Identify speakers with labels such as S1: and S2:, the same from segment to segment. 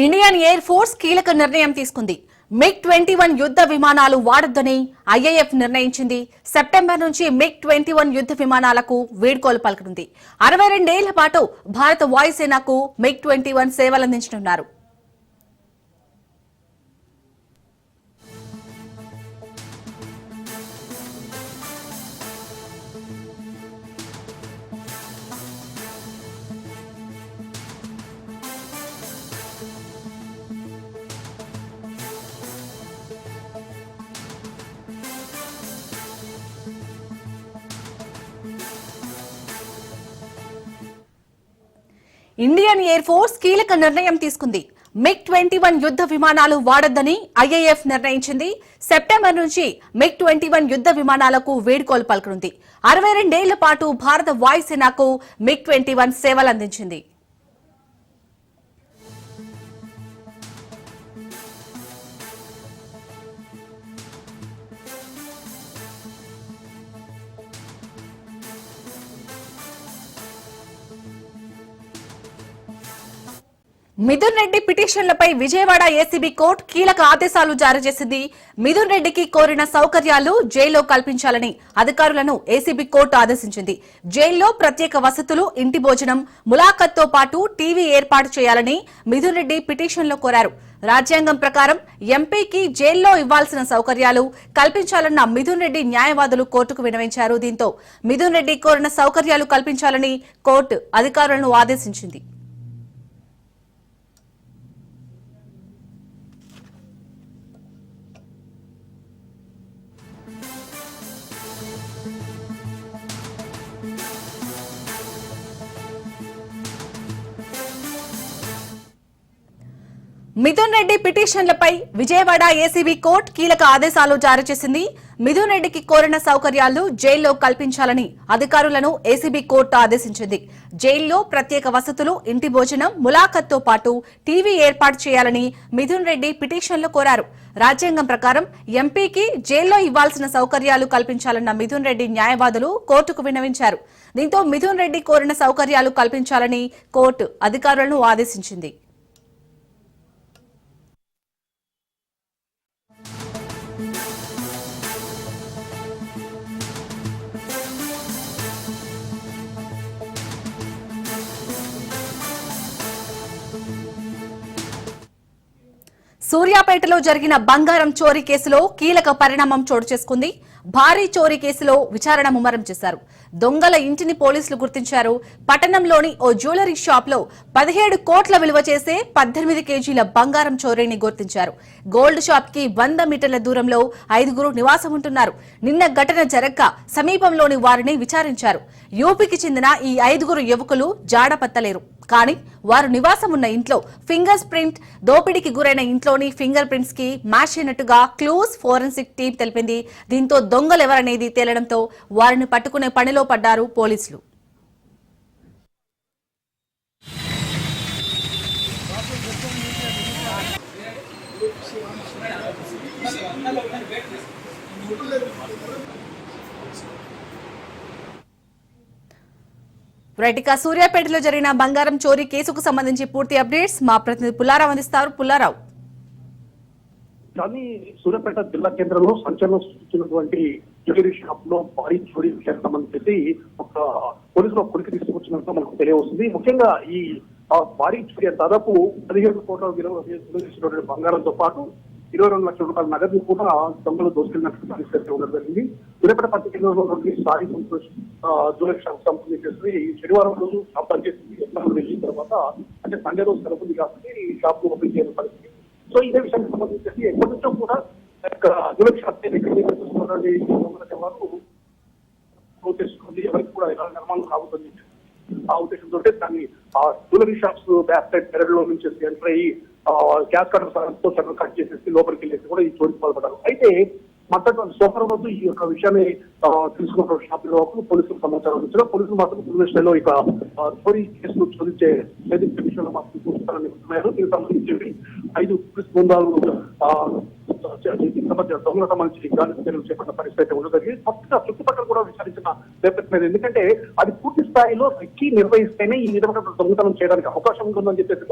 S1: Indian air force కీలక నిర్ణయం తీసుకుంది. MiG-21 యుద్ధ విమానాలు వాడొద్దని IAF నిర్ణయించింది. సెప్టెంబర్ నుంచి MiG-21 యుద్ధ విమానాలకు వీడ్కోలు పలకనుంది. 62 ఏళ్ల పాటు భారత వాయుసేనకు MiG-21 సేవలందించనున్నారు. ఇండియన్ ఎయిర్ ఫోర్స్ కీలక నిర్ణయం తీసుకుంది. MiG-21 యుద్ధ విమానాలు వాడొద్దని IAF నిర్ణయించింది. సెప్టెంబర్ నుంచి MiG-21 యుద్ధ విమానాలకు వీడ్కోలు పలకనుంది. 62 ఏళ్ల పాటు భారత వాయుసేనకు MiG-21 సేవలందించింది. మిథున్ రెడ్డి పిటిషన్లపై విజయవాడ ఏసీబీ కోర్టు కీలక ఆదేశాలు జారీ చేసింది. మిథున్ రెడ్డికి కోరిన సౌకర్యాలు జైల్లో కల్పించాలని అధికారులను ఏసీబీ కోర్టు ఆదేశించింది. జైల్లో ప్రత్యేక వసతులు, ఇంటి భోజనం, ములాఖత్తో పాటు టీవీ ఏర్పాటు చేయాలని మిథున్ రెడ్డి పిటిషన్లో కోరారు. రాజ్యాంగం ప్రకారం ఎంపీకి జైల్లో ఇవ్వాల్సిన సౌకర్యాలు కల్పించాలన్న మిథున్ రెడ్డి న్యాయవాదులు కోర్టుకు విన్నవించారు. దీంతో మిథున్ రెడ్డి కోరిన సౌకర్యాలు కల్పించాలని కోర్టు అధికారులను ఆదేశించింది. మిథున్ రెడ్డి పిటిషన్లపై విజయవాడ ఏసీబీ కోర్టు కీలక ఆదేశాలు జారీ చేసింది. మిథున్ రెడ్డికి కోరిన సౌకర్యాలు జైల్లో కల్పించాలని అధికారులను ఏసీబీ కోర్టు ఆదేశించింది. జైల్లో ప్రత్యేక వసతులు, ఇంటి భోజనం, ములాఖత్తో పాటు టీవీ ఏర్పాటు చేయాలని మిథున్ రెడ్డి పిటిషన్లో కోరారు. రాజ్యాంగం ప్రకారం ఎంపీకి జైల్లో ఇవ్వాల్సిన సౌకర్యాలు కల్పించాలన్న మిథున్ రెడ్డి న్యాయవాదులు కోర్టుకు విన్నవించారు. దీంతో మిథున్ రెడ్డి కోరిన సౌకర్యాలు కల్పించాలని కోర్టు అధికారులను ఆదేశించింది. సూర్యాపేటలో జరిగిన బంగారం చోరీ కేసులో కీలక పరిణామం చోటు చేసుకుంది. భారీ చోరీ కేసులో విచారణ ముమ్మరం చేశారు. దొంగల ఇంటిని పోలీసులు గుర్తించారు. పట్టణంలోని ఓ జ్యువెలరీ షాప్ లో 17 కోట్ల విలువ చేసే 18 కేజీల బంగారం చోరీని గుర్తించారు. గోల్డ్ షాప్ కి 100 మీటర్ల దూరంలో 5గురు నివాసం ఉంటున్నారు. నిన్న ఘటన జరగక సమీపంలోని వారిని విచారించారు. యూపీకి చెందిన ఈ 5గురు యువకులు జాడపత్తలేరు. కానీ వారు నివాసం ఉన్న ఇంట్లో ఫింగర్ ప్రింట్, దోపిడీకి గురైన ఇంట్లోని ఫింగర్ ప్రింట్స్ కి మ్యాచ్ అయినట్టుగా క్లూస్ ఫోరెన్సిక్ టీం తెలిపింది. దీంతో దొంగలెవరనేది తేలడంతో వారిని పట్టుకునే పనిలో పడ్డారు పోలీసులు. రైట్గా సూర్యాపేటలో జరిగిన బంగారం చోరీ కేసుకు సంబంధించి పూర్తి అప్డేట్స్ మా ప్రతినిధి పుల్లారావు అందిస్తారు. పుల్లారావు,
S2: కానీ సూర్యాపేట జిల్లా కేంద్రంలో సంచలనం సృష్టించినటువంటి జ్యువెలరీ షాప్ లో భారీ చోరీ విషయానికి సంబంధించి ఒక పోలీసులు కొలికి తీసుకొచ్చినట్టు మనకు తెలియవస్తుంది. ముఖ్యంగా ఈ భారీ చోరీ దాదాపు 17 కోట్ల విలువ చేసినటువంటి బంగారంతో పాటు 22 లక్షల రూపాయల నగదు కూడా దొంగలు దోసుకెళ్ళినట్టు పరిస్థితి ఉండడం జరిగింది. సూర్యాపేట పత్రికలో సారీ సంతోష్ జ్యువెలరీ షాప్ సంబంధించి శనివారం రోజు షాప్ పనిచేసింది. వెళ్ళిన తర్వాత అంటే సండే రోజు కలుపుంది కాబట్టి ఈ షాప్ ఓపెన్ చేయని పరిస్థితి. సో ఇదే విషయానికి సంబంధించి ఎప్పటి నుంచో కూడా జ్యువెలరీ షాప్ ఎవరికి కూడా ఎలా నిర్మాణం కావుతుంది ఆ ఉద్దేశంతో దాన్ని jewellery shops back side parade లో నుంచి ఎంటర్ అయ్యి గ్యాస్ కటర్ కట్ చేసేసి లోపలికి వెళ్ళేసి కూడా ఈ చోరీకి పాల్పడ్డారు. అయితే మద్దతు సోమవారం రోజు ఈ యొక్క విషయాన్ని తెలుసుకున్న షాప్ నిర్వాహకులు పోలీసులకు సమాచారం ఇచ్చారు. పోలీసులు మాత్రం పులివెస్టలో ఇక చోరీ కేసులు ఛేదించే విషయంలో మాత్రం చూస్తారని చెప్తున్నారు. దీనికి సంబంధించి 5 పోలీసు బృందాలు దొంగలకు సంబంధించి గాలి చర్యలు చేపట్టిన పరిస్థితి అయితే ఉండదు. మొత్తం చుట్టుపక్కల కూడా విచారించిన నేపథ్యం ఎందుకంటే అది పూర్తి స్థాయిలో ఎక్కి నిర్వహిస్తేనే ఈ విధమైన దొంగతనం చేయడానికి అవకాశం ఉంటుందని చెప్పేసి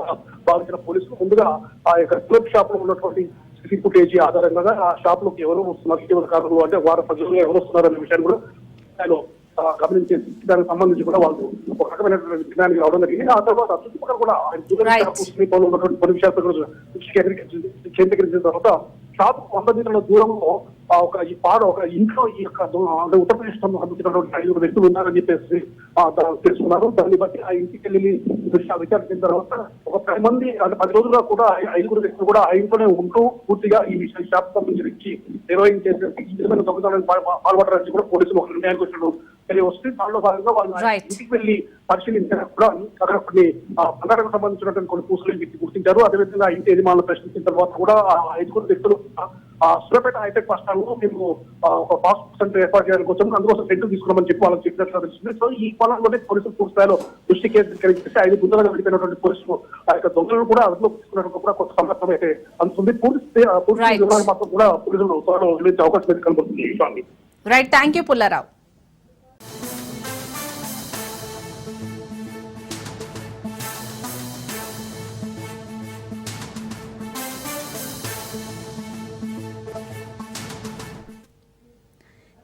S2: భావించిన పోలీసులు ముందుగా ఆ యొక్క క్లబ్ షాప్ లో ఉన్నటువంటి సీసీ ఫుటేజ్ ఆధారంగా ఆ షాప్ లోకి ఎవరు వస్తున్నారు, ఇటీవల కాలంలో అంటే వారం ప్రజలు ఎవరు వస్తున్నారు అనే విషయాన్ని కూడా గమనించే దానికి సంబంధించి కూడా వాళ్ళు ఒక రకమైన విజ్ఞానికి రావడం జరిగింది. ఆ తర్వాత చుట్టుపక్కల కూడా ఉన్నటువంటి కొన్ని విషయాలు కేంద్రీకరించిన తర్వాత షాప్ 100 మీటర్ల దూరంలో ఒక ఇంట్లో ఈ యొక్క ఉత్తరప్రదేశ్ సంబంధించినటువంటి 5 వ్యక్తులు ఉన్నారని చెప్పేసి తెలుసుకున్నారు. దాన్ని బట్టి ఆ ఇంటికి వెళ్ళి విచారించిన తర్వాత ఒక 10 మంది అంటే 10 రోజులుగా కూడా 5 వ్యక్తులు కూడా ఆ ఇంట్లోనే ఉంటూ పూర్తిగా ఈ షాప్ సంబంధించి నిర్వహించేసి ఈ విధమైన దొంగతనానికి పాల్పడాలని కూడా పోలీసులు ఒక నిర్ణయానికి వచ్చినట్టు తెలియవస్తుంది. దానిలో భాగంగా వాళ్ళు ఇంటికి వెళ్లి పరిశీలించిన కూడా అక్కడ కొన్ని బంగారకు సంబంధించినటువంటి కొన్ని పూసలు గుర్తించారు. అదేవిధంగా ఇంటి యజమానులు ప్రశ్నించిన తర్వాత కూడా ఆ 5 వ్యక్తులు సూర్యాపేట హైటెక్ బస్ స్టాండ్ లో మేము ఒక పాస్పోర్ట్ సెంటర్ ఏర్పాటు చేయడానికి వచ్చాము, అందుకోసం రెంట్ తీసుకున్నామని చెప్పి వాళ్ళకి చెప్పినట్లు తెలుస్తుంది. సో ఈ పొలంలోనే పోలీసులు పూర్తి స్థాయిలో దృష్టి కేంద్రీకరించి 5 గుంతలుగా వెళ్ళిపోయినటువంటి పోలీసులు ఆ యొక్క దొంగలను కూడా అదుపులో తీసుకున్నట్టు కూడా కొంత సమాచారం అయితే అందుతుంది. పూర్తి వివరాలు మాత్రం కూడా పోలీసులు త్వరలో వెళ్లే అవకాశం అయితే కనబడుతుంది.
S1: Right, thank you Pullarao.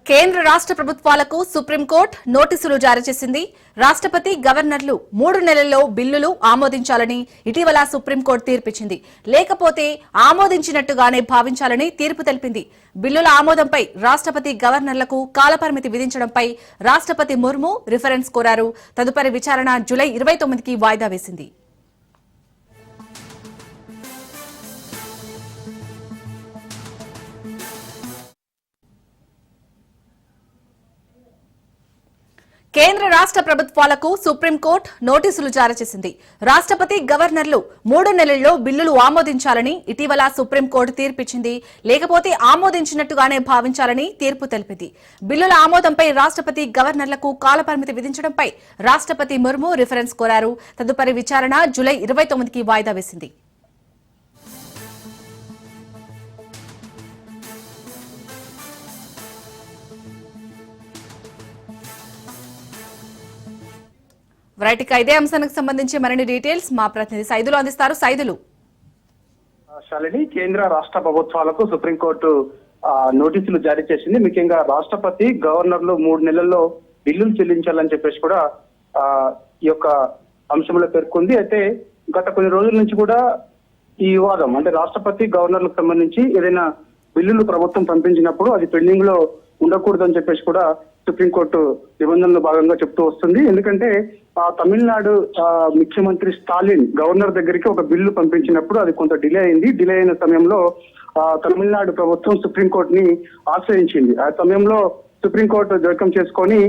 S1: కేంద్ర రాష్ట్ర ప్రభుత్వాలకు సుప్రీంకోర్టు నోటీసులు జారీ చేసింది. రాష్ట్రపతి గవర్నర్లు 3 నెలల్లో బిల్లులు ఆమోదించాలని ఇటీవల సుప్రీంకోర్టు తీర్పిచ్చింది. లేకపోతే ఆమోదించినట్టుగానే భావించాలని తీర్పు తెలిపింది. బిల్లుల ఆమోదంపై రాష్ట్రపతి గవర్నర్లకు కాలపరిమితి విధించడంపై రాష్ట్రపతి ముర్ము రిఫరెన్స్ కోరారు. తదుపరి విచారణ జూలై 29కి వాయిదా వేసింది. కేంద్ర రాష్ట్ర ప్రభుత్వాలకు సుప్రీంకోర్టు నోటీసులు జారీ చేసింది. రాష్ట్రపతి గవర్నర్లు 3 నెలల్లో బిల్లులు ఆమోదించాలని ఇటీవల సుప్రీంకోర్టు తీర్పిచ్చింది. లేకపోతే ఆమోదించినట్టుగానే భావించాలని తీర్పు తెలిపింది. బిల్లుల ఆమోదంపై రాష్ట్రపతి గవర్నర్లకు కాలపరిమితి విధించడంపై రాష్ట్రపతి ముర్ము రిఫరెన్స్ కోరారు. తదుపరి విచారణ జూలై 29కి వాయిదా వేసింది. రైట్, ఇదే అంశానికి సంబంధించి మరిన్ని డీటెయిల్స్ మా ప్రతినిధి సైదులు అందిస్తారు. సైదులు.
S3: శాలిని, కేంద్ర రాష్ట్ర ప్రభుత్వాలకు సుప్రీంకోర్టు నోటీసులు జారీ చేసింది. ముఖ్యంగా రాష్ట్రపతి గవర్నర్లు 3 నెలల్లో బిల్లులు చెల్లించాలని చెప్పేసి కూడా ఈ యొక్క అంశంలో పేర్కొంది. అయితే గత కొన్ని రోజుల నుంచి కూడా ఈ వివాదం అంటే రాష్ట్రపతి గవర్నర్లకు సంబంధించి ఏదైనా బిల్లులు ప్రభుత్వం పంపించినప్పుడు అది పెండింగ్ లో ఉండకూడదని చెప్పేసి కూడా సుప్రీంకోర్టు నిబంధనలో భాగంగా చెప్తూ వస్తుంది. ఎందుకంటే తమిళనాడు ముఖ్యమంత్రి స్టాలిన్ గవర్నర్ దగ్గరికి ఒక బిల్లు పంపించినప్పుడు అది కొంత డిలే అయింది. డిలే అయిన సమయంలో తమిళనాడు ప్రభుత్వం సుప్రీంకోర్టుని ఆశ్రయించింది. ఆ సమయంలో సుప్రీంకోర్టు జోక్యం చేసుకొని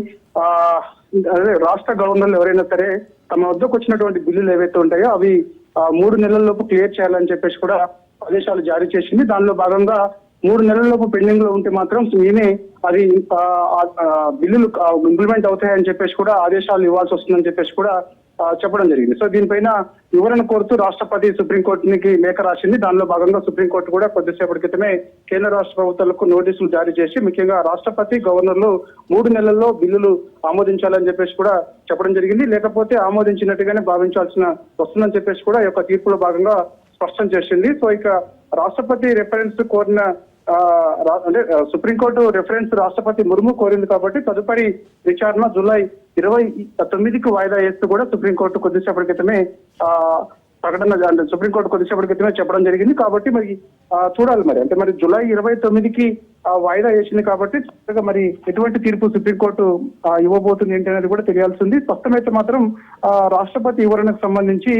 S3: అదే రాష్ట్ర గవర్నర్లు ఎవరైనా సరే తమ వద్దకు వచ్చినటువంటి బిల్లులు ఏవైతే ఉంటాయో అవి 3 నెలల్లోపు క్లియర్ చేయాలని చెప్పేసి కూడా ఆదేశాలు జారీ చేసింది. దానిలో భాగంగా 3 నెలల్లోపు పెండింగ్ లో ఉంటే మాత్రం ఈమె అది బిల్లులు ఇంప్లిమెంట్ అవుతాయని చెప్పేసి కూడా ఆదేశాలు ఇవ్వాల్సి వస్తుందని చెప్పేసి కూడా చెప్పడం జరిగింది. సో దీనిపైన వివరణ కోరుతూ రాష్ట్రపతి సుప్రీంకోర్టుకి లేఖ రాసింది. దానిలో భాగంగా సుప్రీంకోర్టు కూడా కొద్దిసేపటి క్రితమే కేంద్ర రాష్ట్ర ప్రభుత్వాలకు నోటీసులు జారీ చేసి ముఖ్యంగా రాష్ట్రపతి గవర్నర్లు 3 నెలల్లో బిల్లులు ఆమోదించాలని చెప్పేసి కూడా చెప్పడం జరిగింది. లేకపోతే ఆమోదించినట్టుగానే భావించాల్సిన వస్తుందని చెప్పేసి కూడా ఈ యొక్క తీర్పులో భాగంగా స్పష్టం చేసింది. సో ఇక రాష్ట్రపతి రెఫరెన్స్ కోరిన అంటే సుప్రీంకోర్టు రెఫరెన్స్ రాష్ట్రపతి ముర్ము కోరింది కాబట్టి తదుపరి విచారణ జూలై 29కి వాయిదా వేస్తూ కూడా సుప్రీంకోర్టు కొద్దిసేపటి క్రితమే ప్రకటన సుప్రీంకోర్టు కొద్దిసేపటి క్రితమే చెప్పడం జరిగింది. కాబట్టి మరి చూడాలి మరి అంటే మరి జూలై 29కి వాయిదా వేసింది కాబట్టి మరి ఎటువంటి తీర్పు సుప్రీంకోర్టు ఇవ్వబోతుంది ఏంటి అనేది కూడా తెలియాల్సింది. స్పష్టమైతే మాత్రం రాష్ట్రపతి వివరణకు సంబంధించి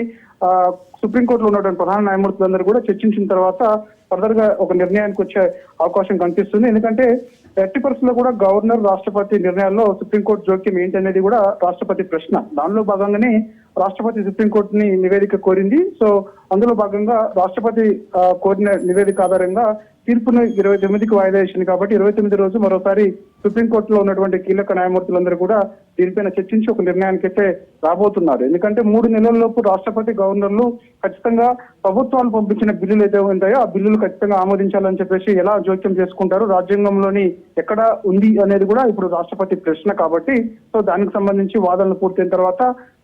S3: సుప్రీంకోర్టులో ఉన్నటువంటి ప్రధాన న్యాయమూర్తులందరూ కూడా చర్చించిన తర్వాత ఫర్దర్ గా ఒక నిర్ణయానికి వచ్చే అవకాశం కనిపిస్తుంది. ఎందుకంటే ఎట్టి పరిస్థితుల్లో కూడా గవర్నర్ రాష్ట్రపతి నిర్ణయాల్లో సుప్రీంకోర్టు జోక్యం ఏంటనేది కూడా రాష్ట్రపతి ప్రశ్న. దానిలో భాగంగానే రాష్ట్రపతి సుప్రీంకోర్టుని నివేదిక కోరింది. సో అందులో భాగంగా రాష్ట్రపతి కోరిన నివేదిక ఆధారంగా తీర్పును 29కి వాయిదా వేసింది. కాబట్టి 29 రోజు మరోసారి సుప్రీంకోర్టులో ఉన్నటువంటి కీలక న్యాయమూర్తులందరూ కూడా దీనిపైన చర్చించి ఒక నిర్ణయానికైతే రాబోతున్నారు. ఎందుకంటే 3 నెలల్లోపు రాష్ట్రపతి గవర్నర్లు ఖచ్చితంగా ప్రభుత్వాలు పంపించిన బిల్లులు అయితే ఉంటాయో ఆ బిల్లులు ఖచ్చితంగా ఆమోదించాలని చెప్పేసి ఎలా జోక్యం చేసుకుంటారు, రాజ్యాంగంలోని ఎక్కడ ఉంది అనేది కూడా ఇప్పుడు రాష్ట్రపతి ప్రశ్న. కాబట్టి సో దానికి సంబంధించి వాదనలు పూర్తయిన తర్వాత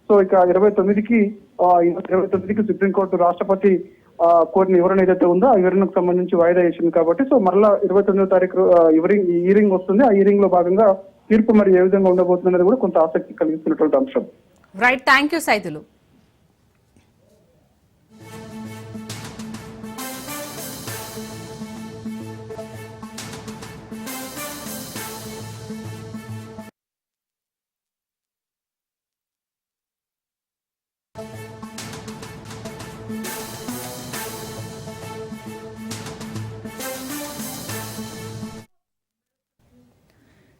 S3: సో ఇక 29కి సుప్రీంకోర్టు రాష్ట్రపతి కోరిన వివరణ ఏదైతే ఉందో ఆ వివరణకు సంబంధించి వాయిదా వేసింది. కాబట్టి సో మరలా 29వ తారీఖు హీరింగ్ వస్తుంది. ఆ హీరింగ్ లో భాగంగా తీర్పు మరి ఏ విధంగా ఉండబోతుందనేది కూడా కొంత ఆసక్తి కలిగిస్తున్నటువంటి అంశం.
S1: Right, thank you Saidulu.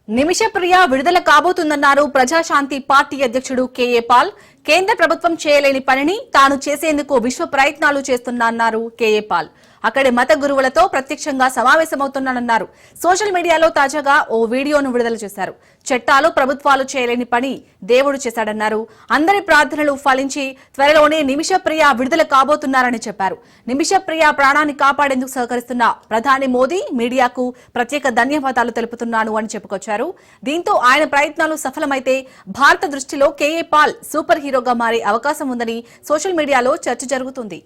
S1: Nimishapriya విడుదల కాబోతుందన్నారు ప్రజాశాంతి పార్టీ అధ్యక్షుడు కేఏ పాల్. కేంద్ర ప్రభుత్వం చేయలేని పనిని తాను చేసేందుకు విశ్వ ప్రయత్నాలు చేస్తున్నారన్నారు కేఏ పాల్. అక్కడి మత గురువులతో ప్రత్యక్షంగా సమావేశమవుతున్నానన్నారు. సోషల్ మీడియాలో తాజాగా ఓ వీడియోను విడుదల చేశారు. చట్టాలు ప్రభుత్వాలు చేయలేని పని దేవుడు చేశాడన్నారు. అందరి ప్రార్థనలు ఫలించి త్వరలోనే నిమిషప్రియ విడుదల కాబోతున్నారని చెప్పారు. నిమిషప్రియ ప్రాణాన్ని కాపాడేందుకు సహకరిస్తున్న ప్రధాని మోదీ మీడియాకు ప్రత్యేక ధన్యవాదాలు తెలుపుతున్నాను అని చెప్పుకొచ్చారు. దీంతో ఆయన ప్రయత్నాలు సఫలమైతే భారత దృష్టిలో కేఏ పాల్ సూపర్ హీరోగా మారే అవకాశం ఉందని సోషల్ మీడియాలో చర్చ జరుగుతుంది.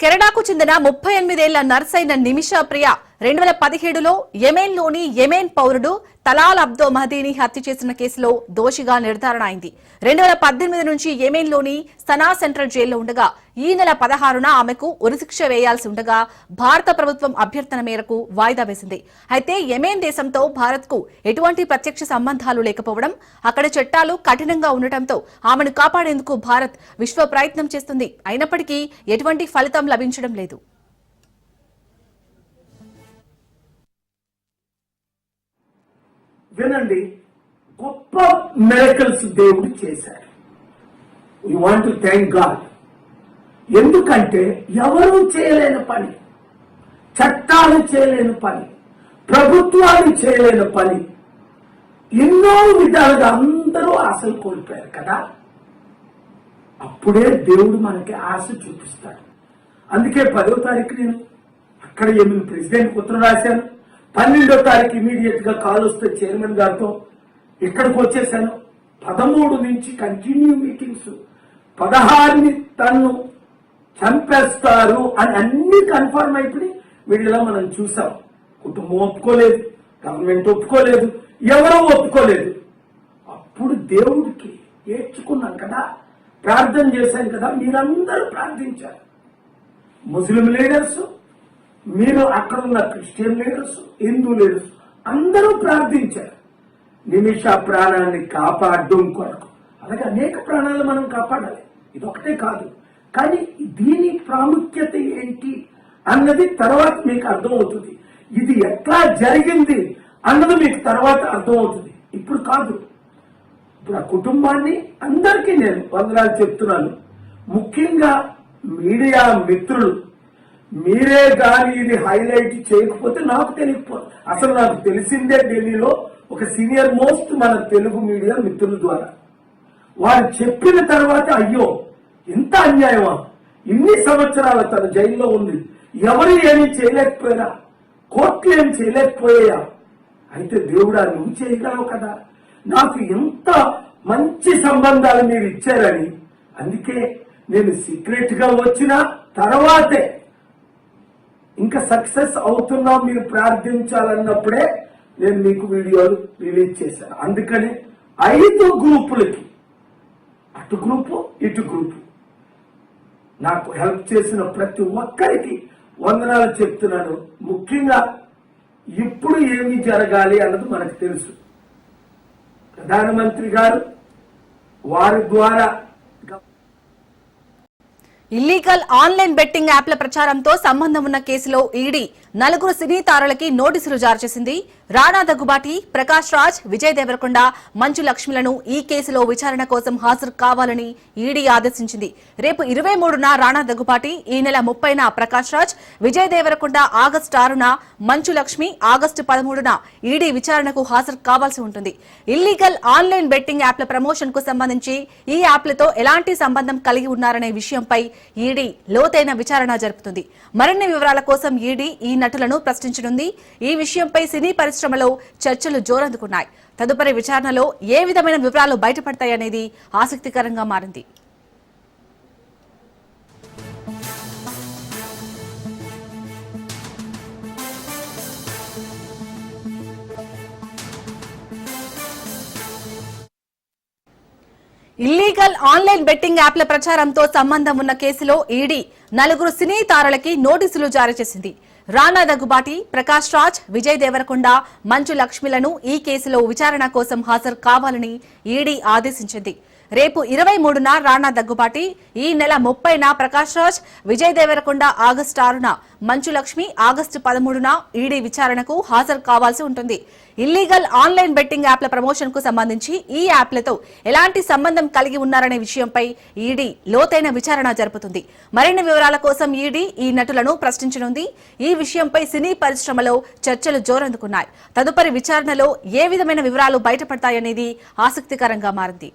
S1: కెనడాకు చెందిన 38 ఏళ్ల నర్స్ అయిన నిమిషప్రియ 2017లో యెమెన్లోని యెమెన్ పౌరుడు తలాల్ అబ్దో మహదీని హత్య చేసిన కేసులో దోషిగా నిర్ధారణ అయింది. 2018 నుంచి యెమెన్లోని సనా సెంట్రల్ జైల్లో ఉండగా ఈ నెల 16న ఆమెకు ఉరిశిక్ష వేయాల్సి ఉండగా భారత ప్రభుత్వం అభ్యర్థన మేరకు వాయిదా వేసింది. అయితే యెమెన్ దేశంతో భారత్కు ఎటువంటి ప్రత్యక్ష సంబంధాలు లేకపోవడం, అక్కడ చట్టాలు కఠినంగా ఉండటంతో ఆమెను కాపాడేందుకు భారత్ విశ్వ ప్రయత్నం చేస్తుంది. అయినప్పటికీ ఎటువంటి ఫలితం లభించడం లేదు.
S4: వినండి, గొప్ప మిరకల్స్ దేవుడు చేశారు. We want to thank God. ఎందుకంటే ఎవరు చేయలేని పని, చట్టాలు చేయలేని పని, ప్రభుత్వాలు చేయలేని పని, ఎన్నో విధాలుగా అందరూ ఆశలు కోల్పోయారు కదా. అప్పుడే దేవుడు మనకి ఆశ చూపిస్తాడు. అందుకే 10వ తారీఖు నేను అక్కడ ఏమి ప్రెసిడెంట్ ఉత్తరం రాశాను. 12వ తారీఖు ఇమీడియట్ గా కాల్ వస్తే చైర్మన్ గారితో ఇక్కడికి వచ్చేసాను. 13 నుంచి కంటిన్యూ మీటింగ్స్. 16ని తన్ను చంపేస్తారు అని అన్ని కన్ఫర్మ్ అయిపోయి వీడియోలో మనం చూసాం. కుటుంబం ఒప్పుకోలేదు, గవర్నమెంట్ ఒప్పుకోలేదు, ఎవరో ఒప్పుకోలేదు. అప్పుడు దేవుడికి ఏడ్చుకున్నాం కదా, ప్రార్థన చేశాం కదా. మీరందరూ ప్రార్థించారు. ముస్లిం లీడర్స్, మీరు అక్కడ ఉన్న క్రిస్టియన్ లీడర్స్, హిందూ లీడర్స్ అందరూ ప్రార్థించారు నిమిష ప్రాణాన్ని కాపాడడం కొరకు. అలాగే అనేక ప్రాణాలు మనం కాపాడాలి, ఇదొకటే కాదు. కానీ దీని ప్రాముఖ్యత ఏంటి అన్నది తర్వాత మీకు అర్థమవుతుంది. ఇది ఎట్లా జరిగింది అన్నది మీకు తర్వాత అర్థమవుతుంది, ఇప్పుడు కాదు. ఇప్పుడు ఆ కుటుంబాన్ని అందరికీ నేను వందనాలు చెప్తున్నాను. ముఖ్యంగా మీడియా మిత్రులు, మీరే కానీ ఇది హైలైట్ చేయకపోతే నాకు తెలియకపోతే, అసలు నాకు తెలిసిందే ఢిల్లీలో ఒక సీనియర్ మోస్ట్ మన తెలుగు మీడియా మిత్రుల ద్వారా. వారు చెప్పిన తర్వాత అయ్యో ఇంత అన్యాయమా, ఇన్ని సంవత్సరాల తన జైల్లో ఉంది, ఎవరు ఏమీ చేయలేకపోయారా, కోర్టులు ఏమి చేయలేకపోయా, అయితే దేవుడా నువ్వు చేయగలవు కదా, నాకు ఎంత మంచి సంబంధాలు మీరు ఇచ్చారని. అందుకే నేను సీక్రెట్ గా వచ్చిన తర్వాతే ఇంకా సక్సెస్ అవుతున్నా మీరు ప్రార్థించాలన్నప్పుడే నేను మీకు వీడియోలు రిలీజ్ చేశాను. అందుకని 5 గ్రూపులకి, అటు గ్రూపు ఇటు గ్రూపు, నాకు హెల్ప్ చేసిన ప్రతి ఒక్కరికి వందనాలు చెప్తున్నాను. ముఖ్యంగా ఇప్పుడు ఏమి జరగాలి అన్నది మనకు తెలుసు. ప్రధానమంత్రి గారు వారి ద్వారా
S1: ఇల్లీగల్ ఆన్లైన్ బెట్టింగ్ యాప్ల ప్రచారంతో సంబంధం ఉన్న కేసులో ఈడీ నలుగురు సినీ తారలకి నోటీసులు జారీ చేసింది. రాణా దగ్గుబాటి, ప్రకాష్ రాజ్, విజయ్ దేవరకొండ, మంచు లక్ష్మిలను ఈ కేసులో విచారణ కోసం హాజరు కావాలని ఈడీ ఆదేశించింది. రేపు 23న రాణా దగ్గుబాటి, ఈ నెల 30న Prakash Raj, Vijay Devarakonda August 6న, Manchu Lakshmi August 13న ED విచారణకు హాజరు కావాల్సి ఉంటుంది. ఇల్లీగల్ ఆన్లైన్ బెట్టింగ్ యాప్ల ప్రమోషన్ కు సంబంధించి ఈ యాప్లతో ఎలాంటి సంబంధం కలిగి ఉన్నారనే విషయంపై ఈడీ లోతైన విచారణ జరుపుతుంది. మరిన్ని వివరాల కోసం ఈడీ ఈ నటులను ప్రశ్నించనుంది. ఈ విషయంపై సినీ పరిశ్రమలో చర్చలు జోరందుకున్నాయి. తదుపరి విచారణలో ఏ విధమైన వివరాలు బయటపడతాయనేది ఆసక్తికరంగా మారింది. ఇల్లీగల్ ఆన్లైన్ బెట్టింగ్ యాప్ల ప్రచారంతో సంబంధం ఉన్న కేసులో ఈడీ నలుగురు సినీ తారలకి నోటీసులు జారీ చేసింది. రాణా దగ్గుబాటి, ప్రకాష్ రాజ్, విజయ్ దేవరకొండ, మంచు లక్ష్మిలను ఈ కేసులో విచారణ కోసం హాజరు కావాలని ఈడీ ఆదేశించింది. రేపు 23న రాణా దగ్గుబాటి, ఈ నెల 30న Prakash Raj, Vijay Devarakonda August 6న, Manchu Lakshmi August 13న ED విచారణకు హాజరు కావాల్సి ఉంటుంది. ఇల్లీగల్ ఆన్లైన్ బెట్టింగ్ యాప్ల ప్రమోషన్ కు సంబంధించి ఈ యాప్లతో ఎలాంటి సంబంధం కలిగి ఉన్నారనే విషయంపై ఈడీ లోతైన విచారణ జరుపుతుంది. మరిన్ని వివరాల కోసం ఈడీ ఈ నటులను ప్రశ్నించనుంది. ఈ విషయంపై సినీ పరిశ్రమలో చర్చలు జోరందుకున్నాయి. తదుపరి విచారణలో ఏ విధమైన వివరాలు బయటపడతాయనేది ఆసక్తికరంగా మారింది.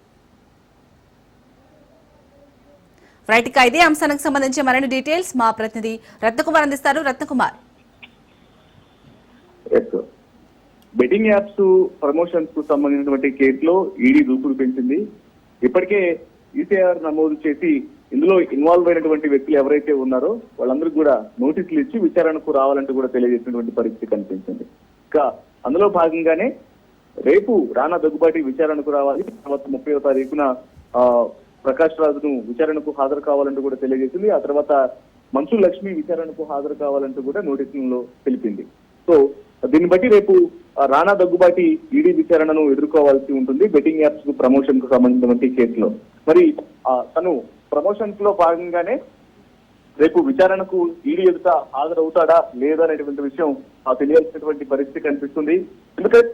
S1: రైట్, ఇక ఇదే అంశానికి సంబంధించి మరిన్ని డీటెయిల్స్ మా ప్రతినిధి రత్నకుమార్ అందిస్తారు. రత్నకుమార్,
S5: బెట్టింగ్ యాప్స్ ప్రమోషన్స్ కు సంబంధించినటువంటి కేసులో ఈడీ దూకుడు పెంచింది. ఇప్పటికే ఈసీఆర్ నమోదు చేసి ఇందులో ఇన్వాల్వ్ అయినటువంటి వ్యక్తులు ఎవరైతే ఉన్నారో వాళ్ళందరికీ కూడా నోటీసులు ఇచ్చి విచారణకు రావాలంటూ కూడా తెలియజేసినటువంటి పరిస్థితి కనిపించింది. ఇంకా అందులో భాగంగానే రేపు రాణా దగ్గుబాటి విచారణకు రావాలి, తర్వాత 30వ తారీఖున ప్రకాష్ రాజును విచారణకు హాజరు కావాలంటూ కూడా తెలియజేసింది. ఆ తర్వాత మంచు లక్ష్మి విచారణకు హాజరు కావాలంటూ కూడా నోటీసులలో తెలిపింది. సో దీన్ని బట్టి రేపు రాణా దగ్గుబాటి ఈడీ విచారణను ఎదుర్కోవాల్సి ఉంటుంది బెట్టింగ్ యాప్స్ కు ప్రమోషన్ కు సంబంధించినటువంటి కేసులో. మరి తను ప్రమోషన్స్ లో భాగంగానే రేపు విచారణకు ఈడీ ఎదుట హాజరవుతాడా లేదా అనేటువంటి విషయం తెలియాల్సినటువంటి పరిస్థితి కనిపిస్తుంది. ఎందుకంటే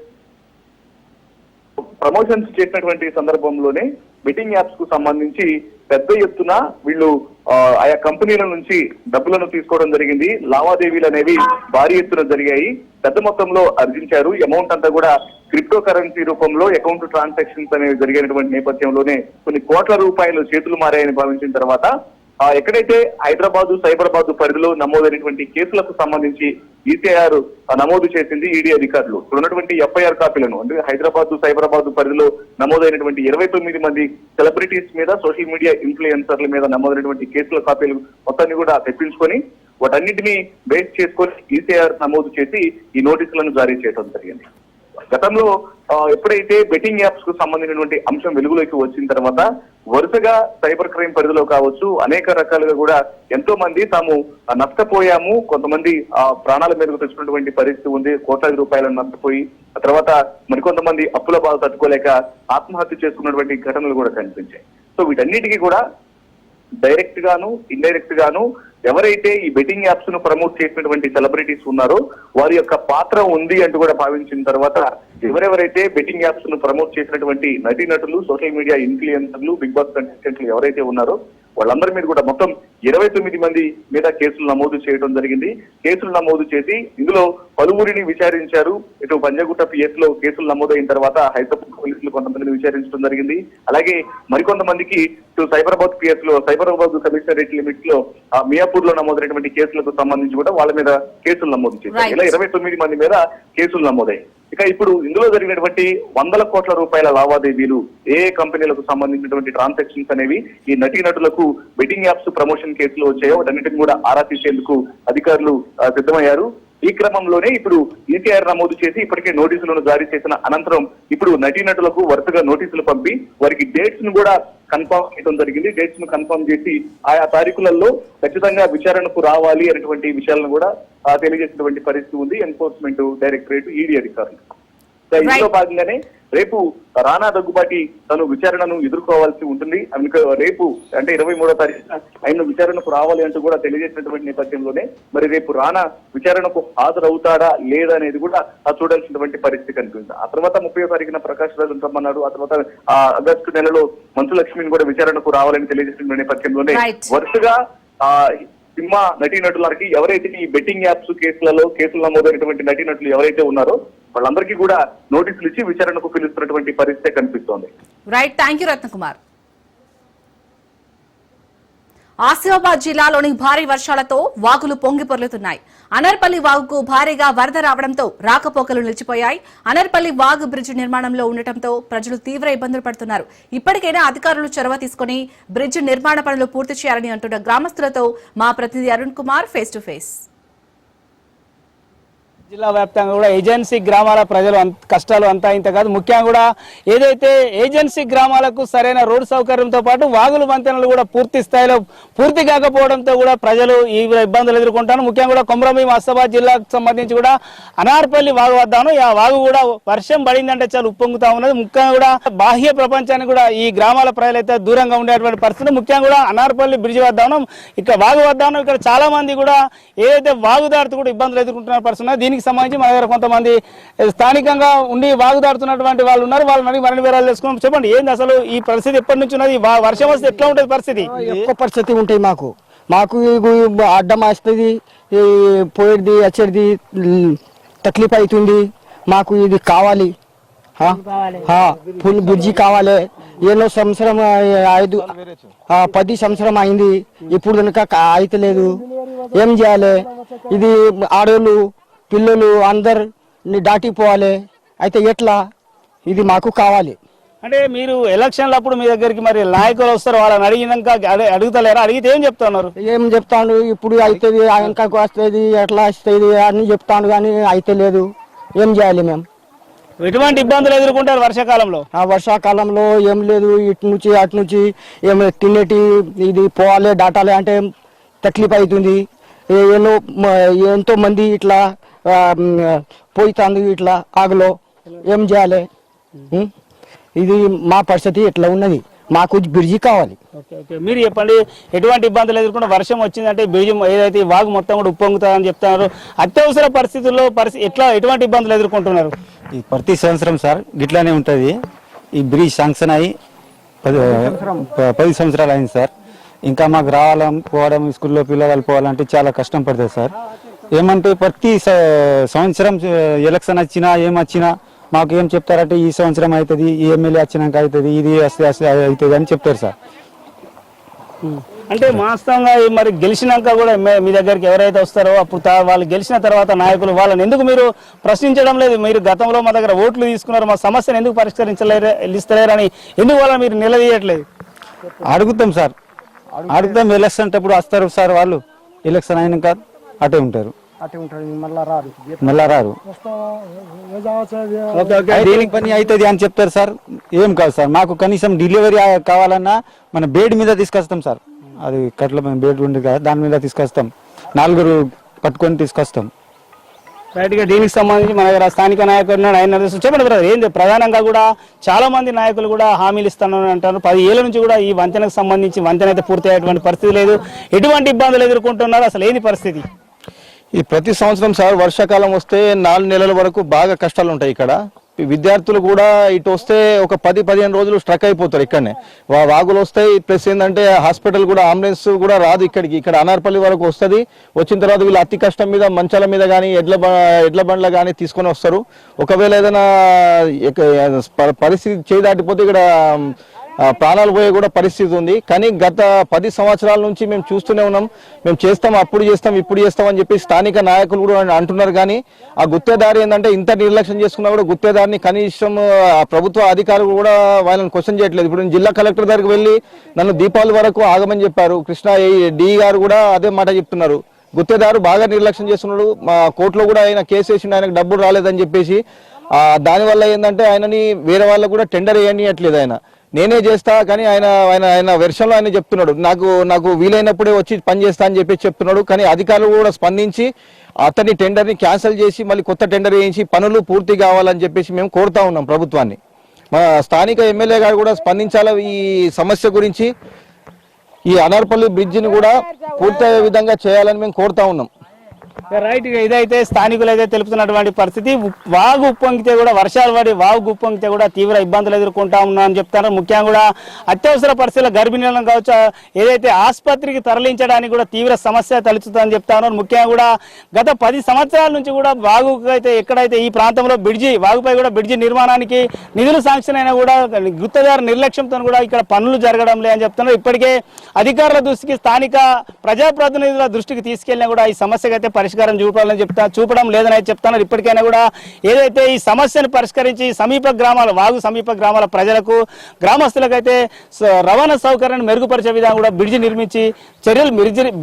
S5: ప్రమోషన్స్ చేసినటువంటి సందర్భంలోనే బెట్టింగ్ యాప్స్ కు సంబంధించి పెద్ద ఎత్తున వీళ్ళు ఆయా కంపెనీల నుంచి డబ్బులను తీసుకోవడం జరిగింది. లావాదేవీలు అనేవి భారీ ఎత్తున జరిగాయి, పెద్ద మొత్తంలో ఆర్జించారు. అమౌంట్ అంతా కూడా క్రిప్టో కరెన్సీ రూపంలో అకౌంట్ ట్రాన్సాక్షన్స్ అనేవి జరిగినటువంటి నేపథ్యంలోనే కొన్ని కోట్ల రూపాయలు చేతులు మారాయని భావించిన తర్వాత ఎక్కడైతే హైదరాబాదు, సైబరాబాద్ పరిధిలో నమోదైనటువంటి కేసులకు సంబంధించి ఈసీఆర్ నమోదు చేసింది ఈడీ అధికారులు. ఇక్కడ ఉన్నటువంటి ఎఫ్ఐఆర్ కాపీలను అంటే హైదరాబాద్, సైబరాబాద్ పరిధిలో నమోదైనటువంటి 29 మంది సెలబ్రిటీస్ మీద, సోషల్ మీడియా ఇన్ఫ్లుయెన్సర్ల మీద నమోదైనటువంటి కేసుల కాపీలు మొత్తాన్ని కూడా తెప్పించుకొని వాటన్నింటినీ బేస్ చేసుకొని ఈసీఆర్ నమోదు చేసి ఈ నోటీసులను జారీ చేయడం జరిగింది. గతంలో ఎప్పుడైతే బెట్టింగ్ యాప్స్ కు సంబంధించినటువంటి అంశం వెలుగులోకి వచ్చిన తర్వాత వరుసగా సైబర్ క్రైమ్ పరిధిలో కావచ్చు అనేక రకాలుగా కూడా ఎంతో మంది తాము నష్టపోయాము, కొంతమంది ప్రాణాల మీదకు తెచ్చుకున్నటువంటి పరిస్థితి ఉంది, కోట్లాది రూపాయలను నష్టపోయి ఆ తర్వాత మరికొంతమంది అప్పుల బాధ తట్టుకోలేక ఆత్మహత్య చేసుకున్నటువంటి ఘటనలు కూడా కనిపించాయి. సో వీటన్నిటికీ కూడా డైరెక్ట్ గాను ఇండైరెక్ట్ గాను ఎవరైతే ఈ బెట్టింగ్ యాప్స్ ను ప్రమోట్ చేసినటువంటి సెలబ్రిటీస్ ఉన్నారో వారి యొక్క పాత్ర ఉంది అంటూ కూడా భావించిన తర్వాత ఎవరెవరైతే బెట్టింగ్ యాప్స్ ను ప్రమోట్ చేసినటువంటి నటీనటులు, సోషల్ మీడియా ఇన్ఫ్లుయెన్సర్లు, బిగ్ బాస్ కంటెస్టెంట్లు ఎవరైతే ఉన్నారో వాళ్ళందరి మీద కూడా మొత్తం 29 మంది మీద కేసులు నమోదు చేయడం జరిగింది. కేసులు నమోదు చేసి ఇందులో పలువురిని విచారించారు. ఇటు పంజగుట్ట పిఎస్ లో కేసులు నమోదైన తర్వాత హైదరాబాద్ పోలీసులు కొంతమందిని విచారించడం జరిగింది. అలాగే మరికొంతమందికి ఇటు సైబరాబాద్ పిఎస్ లో, సైబరాబాద్ కమిషనరేట్ లిమిట్స్ లో, మియాపూర్ లో నమోదైనటువంటి కేసులకు సంబంధించి కూడా వాళ్ళ మీద కేసులు నమోదు చేశారు. ఇలా 29 మంది మీద కేసులు నమోదయ్యాయి. ఇక ఇప్పుడు ఇందులో జరిగినటువంటి 100 కోట్ల రూపాయల లావాదేవీలు, ఏ కంపెనీలకు సంబంధించినటువంటి ట్రాన్సాక్షన్స్ అనేవి ఈ నటీనటులకు బెట్టింగ్ యాప్స్ ప్రమోషన్ కేసులో వచ్చాయో వాటన్నిటిని కూడా ఆరా తీసేందుకు అధికారులు సిద్ధమయ్యారు. ఈ క్రమంలోనే ఇప్పుడు ఈసీఆర్ నమోదు చేసి ఇప్పటికే నోటీసులను జారీ చేసిన అనంతరం ఇప్పుడు నటీనటులకు వరుసగా నోటీసులు పంపి వారికి డేట్స్ ను కూడా కన్ఫర్మ్ చేయడం జరిగింది. డేట్స్ ను కన్ఫర్మ్ చేసి ఆయా తారీఖులలో ఖచ్చితంగా విచారణకు రావాలి అనేటువంటి విషయాలను కూడా తెలియజేసినటువంటి పరిస్థితి ఉంది ఎన్ఫోర్స్మెంట్ డైరెక్టరేట్ ఈడీ అధికారులు. ఇందులో భాగంగానే రేపు రానా దగ్గుబాటి తను విచారణను ఎదుర్కోవాల్సి ఉంటుంది. రేపు అంటే 23వ తారీఖున ఆయన విచారణకు రావాలి అంటూ కూడా తెలియజేసినటువంటి నేపథ్యంలోనే మరి రేపు రానా విచారణకు హాజరవుతాడా లేదా అనేది కూడా చూడాల్సినటువంటి పరిస్థితి కనిపిస్తుంది. ఆ తర్వాత 30వ తారీఖున ప్రకాష్ రాజు రమ్మన్నాడు. ఆ తర్వాత ఆగస్టు నెలలో మంచు లక్ష్మిని కూడా విచారణకు రావాలని తెలియజేసిన నేపథ్యంలోనే వరుసగా సినిమా నటీనటులకి ఎవరైతే ఈ బెట్టింగ్ యాప్స్ కేసులు నమోదైనటువంటి నటీనటులు ఎవరైతే ఉన్నారో వాళ్ళందరికీ కూడా నోటీసులు ఇచ్చి విచారణకు పిలుస్తున్నటువంటి పరిస్థితి కనిపిస్తోంది.
S1: Right, thank you Ratnakumar. Asifabad జిల్లాలోని భారీ వర్షాలతో వాగులు పొంగి పొర్లుతున్నాయి. అనర్పల్లి వాగుకు భారీగా వరద రావడంతో రాకపోకలు నిలిచిపోయాయి. అనర్పల్లి వాగు బ్రిడ్జ్ నిర్మాణంలో ఉండటంతో ప్రజలు తీవ్ర ఇబ్బందులు పడుతున్నారు. ఇప్పటికైనా అధికారులు చొరవ తీసుకుని బ్రిడ్జ్ నిర్మాణ పనులు పూర్తి చేయాలని అంటున్న గ్రామస్తులతో మా ప్రతినిధి Arun Kumar face to face.
S6: జిల్లా వ్యాప్తంగా కూడా ఏజెన్సీ గ్రామాల ప్రజలు కష్టాలు అంతా ఇంత కాదు. ముఖ్యంగా కూడా ఏదైతే ఏజెన్సీ గ్రామాలకు సరైన రోడ్డు సౌకర్యంతో పాటు వాగులు వంతెనలు కూడా పూర్తి స్థాయిలో పూర్తి కాకపోవడంతో కూడా ప్రజలు ఈ ఇబ్బందులు ఎదుర్కొంటారు. ముఖ్యంగా కూడా కొమరంభీం ఆసిఫాబాద్ జిల్లాకు సంబంధించి కూడా అనార్పల్లి వాగు వద్దాను ఆ వాగు కూడా వర్షం పడిందంటే చాలా ఉప్పొంగుతా ఉన్నది. ముఖ్యంగా కూడా బాహ్య ప్రపంచానికి కూడా ఈ గ్రామాల ప్రజలైతే దూరంగా ఉండేటువంటి పరిస్థితి. ముఖ్యంగా కూడా అనార్పల్లి బ్రిడ్జ్ వద్దాను ఇక్కడ వాగు వద్దాను ఇక్కడ చాలా మంది కూడా ఏదైతే వాగు దాటుతూ కూడా ఇబ్బందులు ఎదుర్కొంటున్న పరిస్థితి. దీనికి సంబంధించి మన దగ్గర కొంతమంది స్థానికంగా ఉండి వాగు దాటుతున్నటువంటి వాళ్ళు ఉన్నారు. వాళ్ళని మరిన్ని వివరాలు తెలుసుకున్నాం. చెప్పండి, ఏంది అసలు ఈ పరిస్థితి ఎప్పటి నుంచి ఉన్నది? వర్షం వస్తే ఎట్లా ఉంటుంది పరిస్థితి?
S7: ఎక్కువ పరిస్థితి ఉంటాయి. మాకు అడ్డం వస్తుంది, పోయేది వచ్చేది తక్లీఫ్ అవుతుంది. మాకు ఇది కావాలి, ఫుల్ బ్రిడ్జి కావాలి. ఎన్నో సంవత్సరం 10 సంవత్సరం అయింది, ఇప్పుడు కనుక అయితలేదు. ఏం చేయాలి? ఇది ఆడోళ్ళు పిల్లలు అందరు దాటిపోవాలి. అయితే ఎట్లా? ఇది మాకు కావాలి.
S6: అంటే మీరు ఎలక్షన్లు అప్పుడు మీ దగ్గరికి మరి నాయకులు వస్తారు, వాళ్ళని అడిగినాక అడుగుతలేరా? అడిగితే ఏం చెప్తున్నారు?
S7: ఏం చెప్తాను, ఇప్పుడు అవుతుంది, వెనకకు వస్తుంది, ఎట్లా వస్తుంది అని చెప్తాను, కానీ అయితే లేదు. ఏం చేయాలి మేము?
S6: ఎటువంటి ఇబ్బందులు ఎదుర్కొంటారు వర్షాకాలంలో?
S7: వర్షాకాలంలో ఏం లేదు, ఇటు నుంచి అటు నుంచి ఏం తినేటి ఇది పోవాలి దాటాలి అంటే తక్లీఫ్ అవుతుంది. ఎంతో మంది ఇట్లా పోయితాంది ఇట్లా ఆగలో. ఏం చేయాలి? ఇది మా పరిస్థితి ఎట్లా ఉన్నది. మాకు బ్రిడ్జి కావాలి.
S6: మీరు చెప్పండి, ఎటువంటి ఇబ్బందులు ఎదుర్కొంటే వర్షం వచ్చిందంటే బ్రిడ్జి ఏదైతే వాగు మొత్తం కూడా ఉప్పొంగుతుందని చెప్తున్నారు. అత్యవసర పరిస్థితుల్లో ఎటువంటి ఇబ్బందులు ఎదుర్కొంటున్నారు?
S8: ఈ ప్రతి సంవత్సరం సార్ గిట్లానే ఉంటుంది. ఈ బ్రిడ్జ్ శాంక్షన్ అయ్యి 10 సంవత్సరాలు అయింది సార్. ఇంకా మాకు రావాలని పోవడం, స్కూల్లో పిల్లలు పోవాలంటే చాలా కష్టం పడుతుంది సార్. ఏమంటే ప్రతి సంవత్సరం ఎలక్షన్ వచ్చినా ఏమొచ్చినా మాకు ఏం చెప్తారంటే ఈ సంవత్సరం అవుతుంది, ఈ ఎమ్మెల్యే వచ్చినాక అవుతుంది, ఇది వస్తే అవుతుంది అని చెప్తారు సార్.
S6: అంటే వాస్తవంగా మరి గెలిచినాక కూడా మీ దగ్గరికి ఎవరైతే వస్తారో అప్పుడు వాళ్ళు గెలిచిన తర్వాత నాయకులు వాళ్ళని ఎందుకు మీరు ప్రశ్నించడం లేదు? మీరు గతంలో మా దగ్గర ఓట్లు తీసుకున్నారు, మా సమస్యను ఎందుకు పరిష్కరించలేరని ఎందుకు వాళ్ళని మీరు నిలదీయట్లేదు?
S8: అడుగుతాం సార్, అడుగుతాం. ఎలక్షన్ అప్పుడు వస్తారు సార్ వాళ్ళు, ఎలక్షన్ అయినాక అటే ఉంటారు, మళ్ళా రారు. దీనికి పని అవుతుంది అని చెప్తారు సార్. ఏం కాదు సార్, మాకు కనీసం డెలివరీ కావాలన్నా మన బెడ్ మీద తీసుకొస్తాం సార్. అది కట్ల బెడ్ ఉంది కదా, దాని మీద తీసుకొస్తాం. 4 పట్టుకొని తీసుకొస్తాం.
S6: రైట్ గా దీనికి సంబంధించి మన దగ్గర స్థానిక నాయకులు ఆయన చెప్పండి బ్రదర్, ఏంటి ప్రధానంగా కూడా చాలా మంది నాయకులు కూడా హామీలు ఇస్తానని అంటారు. 10 ఏళ్ల నుంచి కూడా ఈ వంతెనకు సంబంధించి వంతెన అయితే పూర్తి అయ్యేటువంటి పరిస్థితి లేదు. ఎటువంటి ఇబ్బందులు ఎదుర్కొంటున్నారు? అసలు ఏంది పరిస్థితి?
S9: ఈ ప్రతి సంవత్సరం సార్ వర్షాకాలం వస్తే 4 నెలల వరకు బాగా కష్టాలు ఉంటాయి ఇక్కడ. విద్యార్థులు కూడా ఇటు వస్తే ఒక 10-15 రోజులు స్ట్రక్ అయిపోతారు ఇక్కడనే. వాగులు వస్తాయి, ప్లస్ ఏంటంటే హాస్పిటల్ కూడా అంబులెన్స్ కూడా రాదు ఇక్కడికి. ఇక్కడ అనార్పల్లి వరకు వస్తుంది. వచ్చిన తర్వాత వీళ్ళు అతి కష్టం మీద మంచాల మీద కానీ ఎడ్ల బండ్ల కానీ తీసుకొని వస్తారు. ఒకవేళ ఏదైనా పరిస్థితి చేయి దాటిపోతే ఇక్కడ ప్రాణాలు పోయే కూడా పరిస్థితి ఉంది. కానీ గత 10 సంవత్సరాల నుంచి మేము చూస్తూనే ఉన్నాం. మేము చేస్తాం, అప్పుడు చేస్తాం, ఇప్పుడు చేస్తాం అని చెప్పి స్థానిక నాయకులు కూడా అంటున్నారు. కానీ ఆ గుత్తేదారి ఏంటంటే ఇంత నిర్లక్ష్యం చేసుకున్నా కూడా గుత్తేదారిని కనీసం ప్రభుత్వ అధికారులు కూడా వాళ్ళని క్వశ్చన్ చేయట్లేదు. ఇప్పుడు నేను జిల్లా కలెక్టర్ దగ్గరికి వెళ్ళి నన్ను దీపావళి వరకు ఆగమని చెప్పారు. కృష్ణా డి గారు కూడా అదే మాట చెప్తున్నారు. గుత్తేదారు బాగా నిర్లక్ష్యం చేస్తున్నాడు. మా కోర్టులో కూడా ఆయన కేసు వేసిండు, ఆయనకు డబ్బులు రాలేదని చెప్పేసి. దానివల్ల ఏంటంటే ఆయనని వేరే వాళ్ళకు కూడా టెండర్ వేయనియట్లేదు. ఆయన నేనే చేస్తా, కానీ ఆయన ఆయన ఆయన వెర్షన్లో ఆయన చెప్తున్నాడు, నాకు వీలైనప్పుడే వచ్చి పని చేస్తా అని చెప్పి చెప్తున్నాడు. కానీ అధికారులు కూడా స్పందించి అతని టెండర్ని క్యాన్సిల్ చేసి మళ్ళీ కొత్త టెండర్ వేయించి పనులు పూర్తి కావాలని చెప్పేసి మేము కోరుతా ఉన్నాం ప్రభుత్వాన్ని. మా స్థానిక ఎమ్మెల్యే గారు కూడా స్పందించాలి ఈ సమస్య గురించి. ఈ అనర్పల్లి బ్రిడ్జిని కూడా పూర్తయ్యే విధంగా చేయాలని మేము కోరుతా ఉన్నాం.
S6: రైట్, ఇదైతే స్థానికులు అయితే తెలుపుతున్నటువంటి పరిస్థితి. వాగు ఉప్పొంగితే కూడా, వర్షాలు పడి వాగు ఉప్పొంగితే కూడా తీవ్ర ఇబ్బందులు ఎదుర్కొంటా ఉన్నాం అని చెప్తారు. ముఖ్యంగా కూడా అత్యవసర పరిస్థితుల గర్భిణీలను కావచ్చు, ఏదైతే ఆసుపత్రికి తరలించడానికి కూడా తీవ్ర సమస్య తలెత్తుతుందని చెప్తా ఉన్నారు. ముఖ్యంగా కూడా గత 10 సంవత్సరాల నుంచి కూడా వాగుకు అయితే ఎక్కడైతే ఈ ప్రాంతంలో వాగుపై కూడా బ్రిడ్జి నిర్మాణానికి నిధులు శాంక్షన్ అయినా కూడా గుత్తదారు నిర్లక్ష్యంతో కూడా ఇక్కడ పనులు జరగడం లేదని చెప్తున్నారు. ఇప్పటికే అధికారుల దృష్టికి, స్థానిక ప్రజాప్రతినిధుల దృష్టికి తీసుకెళ్లినా కూడా ఈ సమస్యకు అయితే పరిష్కారం చూపడం లేదని అయితే చెప్తున్నారు. ఇప్పటికైనా కూడా ఏదైతే ఈ సమస్యను పరిష్కరించి వాగు సమీప గ్రామాల ప్రజలకు, గ్రామస్తులకైతే రవాణా సౌకర్యాన్ని మెరుగుపరిచే విధంగా కూడా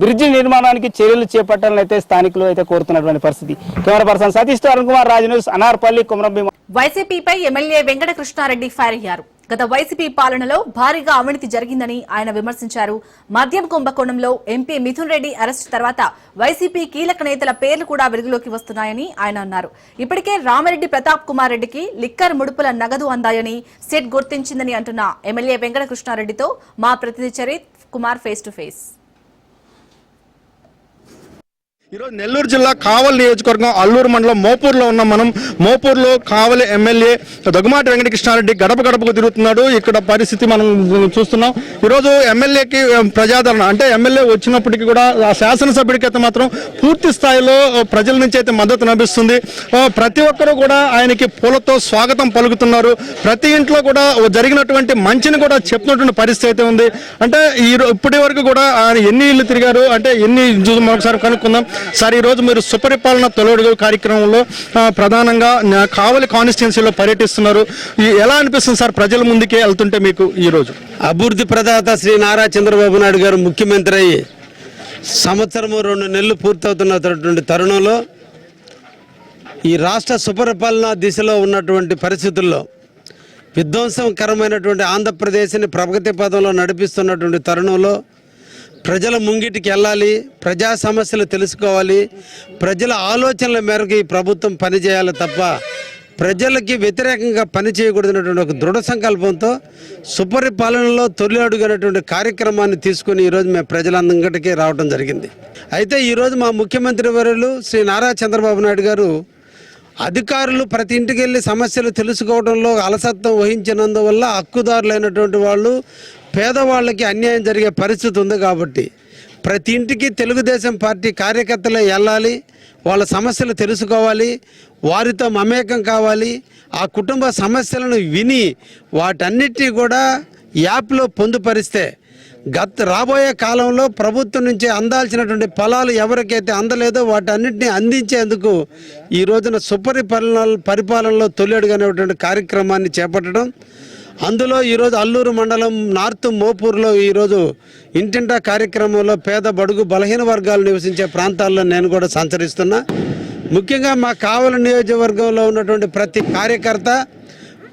S6: బ్రిడ్జి నిర్మాణానికి చర్యలు చేపట్టాలని అయితే స్థానికులు అయితే కోరుతున్నటువంటి పరిస్థితి. కెమెరా పర్సన్ సతీష్ తో అరుణ్ కుమార్, రాజ్ న్యూస్, అనార్పల్లి, కొమరంభీం.
S1: వైసీపీపై ఎమ్మెల్యే వెంకట కృష్ణారెడ్డి ఫైర్ అయ్యారు. గత వైసీపీ పాలనలో భారీగా అవినీతి జరిగిందని ఆయన విమర్శించారు. మద్యం కుంభకోణంలో ఎంపీ మిథున్ రెడ్డి అరెస్టు తర్వాత వైసీపీ కీలక నేతల పేర్లు కూడా వెలుగులోకి వస్తున్నాయని ఆయన అన్నారు. ఇప్పటికే రామిరెడ్డి ప్రతాప్ కుమార్ రెడ్డికి లిక్కర్ ముడుపుల నగదు అందాయని సెట్ గుర్తించిందని అంటున్న ఎమ్మెల్యే వెంకట కృష్ణారెడ్డితో మా ప్రతినిధి Charith Kumar face to face.
S10: ఈరోజు నెల్లూరు జిల్లా కావలి నియోజకవర్గం అల్లూరు మండలం మోపూర్లో ఉన్నాం మనం. మోపూర్లో కావలి ఎమ్మెల్యే దగ్గుమాటి వెంకటకృష్ణారెడ్డి గడప గడపకు తిరుగుతున్నాడు. ఇక్కడ పరిస్థితి మనం చూస్తున్నాం. ఈరోజు ఎమ్మెల్యేకి ప్రజాదరణ, అంటే ఎమ్మెల్యే వచ్చినప్పటికీ కూడా ఆ శాసనసభ్యుడికి అయితే మాత్రం పూర్తి స్థాయిలో ప్రజల నుంచి అయితే మద్దతు లభిస్తుంది. ప్రతి ఒక్కరూ కూడా ఆయనకి పూలతో స్వాగతం పలుకుతున్నారు. ప్రతి ఇంట్లో కూడా జరిగినటువంటి మంచిని కూడా చెప్తున్నటువంటి పరిస్థితి అయితే ఉంది. అంటే ఇప్పటి వరకు కూడా ఆయన ఎన్ని ఇళ్ళు తిరిగారు, అంటే ఎన్ని ఒకసారి కనుక్కుందాం. సార్, ఈరోజు మీరు సుపరిపాలన తొలడుగు కార్యక్రమంలో ప్రధానంగా కావలి కాన్స్టిట్యున్సీలో పర్యటిస్తున్నారు. ఎలా అనిపిస్తుంది సార్ ప్రజల ముందుకే వెళ్తుంటే మీకు? ఈరోజు
S11: అభివృద్ధి ప్రదాత శ్రీ నారా చంద్రబాబు నాయుడు గారు ముఖ్యమంత్రి అయ్యి సంవత్సరము 2 నెలలు పూర్తవుతున్నటువంటి తరుణంలో ఈ రాష్ట్ర సుపరిపాలన దిశలో ఉన్నటువంటి పరిస్థితుల్లో విధ్వంసకరమైనటువంటి ఆంధ్రప్రదేశ్ని ప్రగతి పదంలో నడిపిస్తున్నటువంటి తరుణంలో ప్రజల ముంగిటికి వెళ్ళాలి, ప్రజా సమస్యలు తెలుసుకోవాలి, ప్రజల ఆలోచనల మేరకు ఈ ప్రభుత్వం పనిచేయాలి తప్ప ప్రజలకి వ్యతిరేకంగా పనిచేయకూడదనేటువంటి ఒక దృఢ సంకల్పంతో సుపరిపాలనలో తొలి అడుగునటువంటి కార్యక్రమాన్ని తీసుకుని ఈరోజు మేము ప్రజలందరికీ రావడం జరిగింది. అయితే ఈరోజు మా ముఖ్యమంత్రి వర్యులు శ్రీ నారా చంద్రబాబు నాయుడు గారు అధికారులు ప్రతి ఇంటికి వెళ్ళి సమస్యలు తెలుసుకోవడంలో అలసత్వం వహించినందువల్ల హక్కుదారులైనటువంటి వాళ్ళు, పేదవాళ్ళకి అన్యాయం జరిగే పరిస్థితి ఉంది. కాబట్టి ప్రతి ఇంటికి తెలుగుదేశం పార్టీ కార్యకర్తలే వెళ్ళాలి, వాళ్ళ సమస్యలు తెలుసుకోవాలి, వారితో మమేకం కావాలి, ఆ కుటుంబ సమస్యలను విని వాటన్నిటినీ కూడా యాప్లో పొందుపరిస్తే రాబోయే కాలంలో ప్రభుత్వం నుంచి అందాల్సినటువంటి ఫలాలు ఎవరికైతే అందలేదో వాటన్నిటిని అందించేందుకు ఈ రోజున పరిపాలనలో తొలి అడుగునేటువంటి కార్యక్రమాన్ని చేపట్టడం. అందులో ఈరోజు అల్లూరు మండలం నార్త్ మోపూర్లో ఈరోజు ఇంటింటా కార్యక్రమంలో పేద బడుగు బలహీన వర్గాలు నివసించే ప్రాంతాల్లో నేను కూడా సంచరిస్తున్నా. ముఖ్యంగా మా కావలి నియోజకవర్గంలో ఉన్నటువంటి ప్రతి కార్యకర్త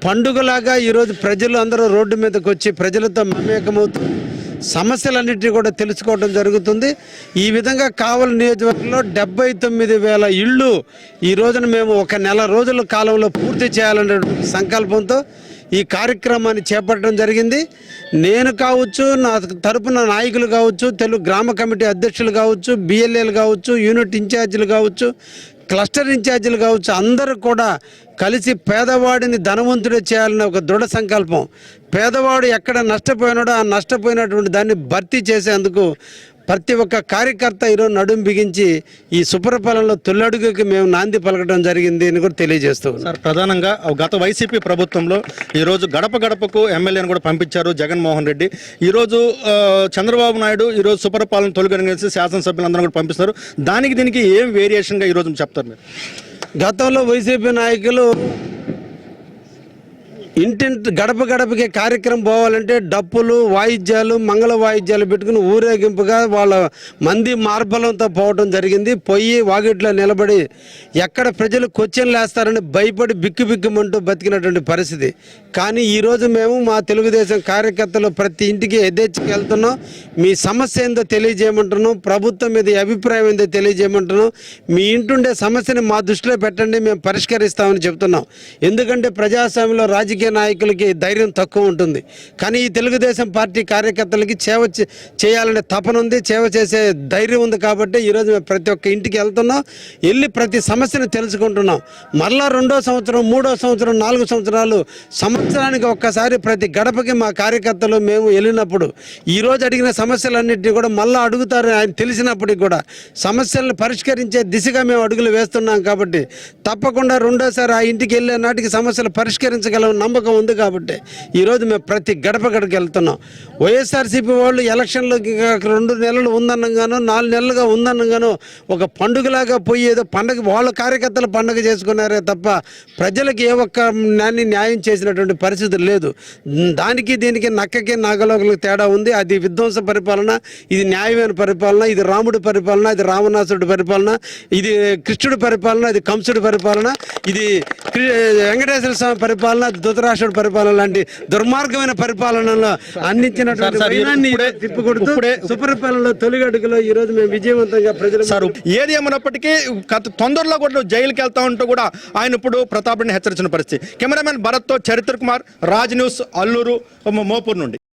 S11: పండుగలాగా ఈరోజు ప్రజలు అందరూ రోడ్డు మీదకి వచ్చి ప్రజలతో మమేకమవుతూ సమస్యలన్నింటినీ కూడా తెలుసుకోవడం జరుగుతుంది. ఈ విధంగా కావలి నియోజకవర్గంలో 79,000 ఇళ్ళు ఈ రోజున మేము 1 నెల రోజుల కాలంలో పూర్తి చేయాలనే సంకల్పంతో ఈ కార్యక్రమాన్ని చేపట్టడం జరిగింది. నేను కావచ్చు, నా తరపున నాయకులు కావచ్చు, తెలుగు గ్రామ కమిటీ అధ్యక్షులు కావచ్చు, బిఎల్ఏలు కావచ్చు, యూనిట్ ఇన్ఛార్జీలు కావచ్చు, క్లస్టర్ ఇన్ఛార్జీలు కావచ్చు, అందరూ కూడా కలిసి పేదవాడిని ధనవంతుడే చేయాలనే ఒక దృఢ సంకల్పం. పేదవాడు ఎక్కడ నష్టపోయినాడో ఆ నష్టపోయినటువంటి దాన్ని భర్తీ చేసేందుకు ప్రతి ఒక్క కార్యకర్త ఈరోజు నడుం బిగించి ఈ సుపరిపాలనలో తొలడుగుకి మేము నాంది పలకడం జరిగింది అని కూడా తెలియజేస్తూ
S10: సార్. ప్రధానంగా గత వైసీపీ ప్రభుత్వంలో ఈరోజు గడప గడపకు ఎమ్మెల్యేని కూడా పంపించారు జగన్మోహన్ రెడ్డి. ఈరోజు చంద్రబాబు నాయుడు ఈరోజు సుపరిపాలన తొలగనిసి శాసనసభ్యులందరూ కూడా పంపిస్తారు. దానికి దీనికి ఏం వేరియేషన్గా ఈరోజు చెప్తారు మీరు?
S11: గతంలో వైసీపీ నాయకులు ఇంటింటి గడప గడపకి కార్యక్రమం పోవాలంటే డప్పులు వాయిద్యాలు మంగళ వాయిద్యాలు పెట్టుకుని ఊరేగింపుగా వాళ్ళ మంది మార్బలంతో పోవడం జరిగింది. పొయ్యి వాగిట్లో నిలబడి ఎక్కడ ప్రజలు క్వశ్చన్లు వేస్తారని భయపడి బిక్కుమంటూ బతికినటువంటి పరిస్థితి. కానీ ఈరోజు మేము మా తెలుగుదేశం కార్యకర్తలు ప్రతి ఇంటికి యథేచ్ఛకి వెళ్తున్నాం. మీ సమస్య ఏందో తెలియజేయమంటున్నాం, ప్రభుత్వం మీద అభిప్రాయం ఏందో తెలియజేయమంటున్నాం. మీ ఇంటుండే సమస్యని మా దృష్టిలో పెట్టండి, మేము పరిష్కరిస్తామని చెప్తున్నాం. ఎందుకంటే ప్రజాస్వామ్యంలో రాజకీయ నాయకులకి ధైర్యం తక్కువ ఉంటుంది. కానీ ఈ తెలుగుదేశం పార్టీ కార్యకర్తలకి సేవ చేయాలనే తపన ఉంది, సేవ చేసే ధైర్యం ఉంది. కాబట్టి ఈరోజు మేము ప్రతి ఒక్క ఇంటికి వెళ్తున్నాం, వెళ్ళి ప్రతి సమస్యను తెలుసుకుంటున్నాం. మరలా 2వ సంవత్సరం 3వ సంవత్సరం 4 సంవత్సరాలు సంవత్సరానికి ఒక్కసారి ప్రతి గడపకి మా కార్యకర్తలు మేము వెళ్ళినప్పుడు ఈరోజు అడిగిన సమస్యలన్నింటినీ కూడా మళ్ళీ అడుగుతారని ఆయన తెలిసినప్పటికీ కూడా సమస్యలను పరిష్కరించే దిశగా మేము అడుగులు వేస్తున్నాం. కాబట్టి తప్పకుండా 2వసారి ఆ ఇంటికి వెళ్ళే నాటికి సమస్యలు పరిష్కరించగల నమ్మకం ఉంది. కాబట్టి ఈరోజు మేము ప్రతి గడపకి వెళ్తున్నాం. వైఎస్ఆర్సీపీ వాళ్ళు ఎలక్షన్లోకి 2 నెలలు ఉందన్నగానో 4 నెలలుగా ఉందన్నగానో ఒక పండుగలాగా పోయి ఏదో పండగ వాళ్ళ కార్యకర్తలు పండుగ చేసుకున్నారే తప్ప ప్రజలకు ఏ ఒక్క న్యాయం చేసినటువంటి పరిస్థితి లేదు. దానికి దీనికి నక్కకి నాగలోకలకు తేడా ఉంది. అది విధ్వంస పరిపాలన, ఇది న్యాయమైన పరిపాలన, ఇది రాముడి పరిపాలన, ఇది రావణాసుడి పరిపాలన, ఇది కృష్ణుడి పరిపాలన, ఇది కంసుడి పరిపాలన, ఇది వెంకటేశ్వర స్వామి పరిపాలన, ధృతరాష్ట్రుడి పరిపాలన లాంటి దుర్మార్గమైన పరిపాలనలో అందించినటువంటి వైనాన్ని తిప్పికొడుతూ సుపరిపాలనలో తొలిగడుగులో ఈ రోజు మేము విజయవంతంగా ప్రజలు
S10: ఏది ఏమన్నప్పటికీ తొందరలో కూడా జైలుకి వెళ్తా ఉంటూ కూడా ఆయన ఇప్పుడు ప్రతాప్ రెడ్డిని హెచ్చరించిన పరిస్థితి. కెమెరామెన్ భరత్తో చరిత్ర కుమార్, రాజ్ న్యూస్, అల్లూరు, మోపూర్ నుండి.